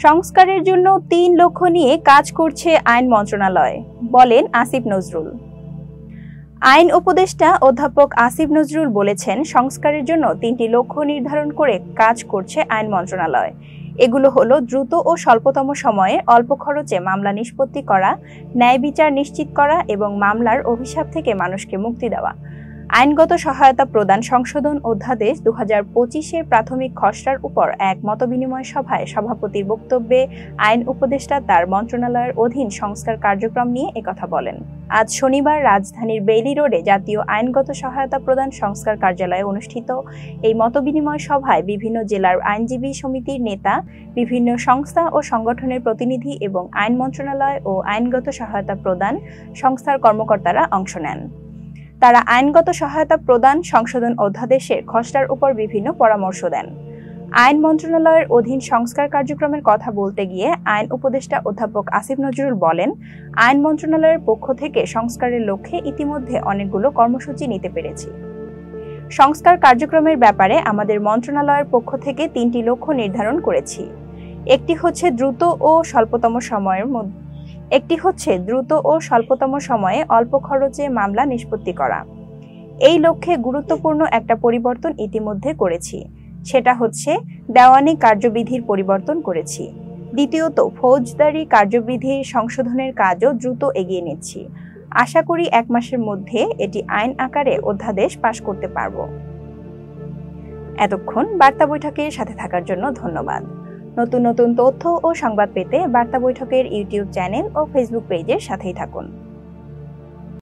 সংস্কারের জন্য ৩ লক্ষ্য নিয়ে কাজ করছে আইন মন্ত্রণালয়, বলেন আসিফ নজরুল। আইন উপদেষ্টা অধ্যাপক আসিফ নজরুল বলেছেন, সংস্কারের জন্য ৩টি লক্ষ্য নির্ধারণ করে কাজ করছে আইন মন্ত্রণালয়। এগুলো হলো দ্রুত ও স্বল্পতম সময়ে অল্প খরচে মামলা নিষ্পত্তি করা, ন্যায় বিচার নিশ্চিত করা এবং মামলার অভিশাপ থেকে মানুষকে মুক্তি দেওয়া। আইনগত সহায়তা প্রদান সংশোধন অধ্যাদেশ ২০২৫-এর প্রাথমিক খসড়ার উপর এক মতবিনিময় সভায় সভাপতির বক্তব্যে আইন উপদেষ্টা তার মন্ত্রণালয়ের অধীন সংস্কার কার্যক্রম নিয়ে একথা বলেন। আজ শনিবার রাজধানীর বেইলি রোডে জাতীয় আইনগত সহায়তা প্রদান সংস্কার কার্যালয়ে অনুষ্ঠিত এই মতবিনিময় সভায় বিভিন্ন জেলার আইনজীবী সমিতির নেতা, বিভিন্ন সংস্থা ও সংগঠনের প্রতিনিধি এবং আইন মন্ত্রণালয় ও আইনগত সহায়তা প্রদান সংস্থার কর্মকর্তারা অংশ নেন। তারা আইনগত সহায়তা প্রদান সংশোধন অধ্যাদেশের খসড়ার উপর বিভিন্ন পরামর্শ দেন। আইন মন্ত্রণালয়ের অধীন সংস্কার কার্যক্রমের কথা বলতে গিয়ে আইন উপদেষ্টা অধ্যাপক আসিফ নজরুল বলেন, আইন মন্ত্রণালয়ের পক্ষ থেকে সংস্কারের লক্ষ্যে ইতিমধ্যে অনেকগুলো কর্মসূচি নিতে পেরেছি। সংস্কার কার্যক্রমের ব্যাপারে আমাদের মন্ত্রণালয়ের পক্ষ থেকে ৩টি লক্ষ্য নির্ধারণ করেছি। একটি হচ্ছে দ্রুত ও স্বল্পতম সময়ে অল্প খরচে মামলা নিষ্পত্তি করা। এই লক্ষ্যে গুরুত্বপূর্ণ একটা পরিবর্তন ইতিমধ্যে করেছি, সেটা হচ্ছে দেওয়ানি কার্যবিধির পরিবর্তন করেছি। দ্বিতীয়ত, ফৌজদারি কার্যবিধির সংশোধনের কাজও দ্রুত এগিয়ে নিচ্ছি। আশা করি ১ মাসের মধ্যে এটি আইন আকারে অধ্যাদেশ পাশ করতে পারব। এতক্ষণ বার্তা বৈঠকের সাথে থাকার জন্য ধন্যবাদ। নতুন নতুন তথ্য ও সংবাদ পেতে বার্তা বৈঠকের ইউটিউব চ্যানেল ও ফেসবুক পেজের সাথেই থাকুন।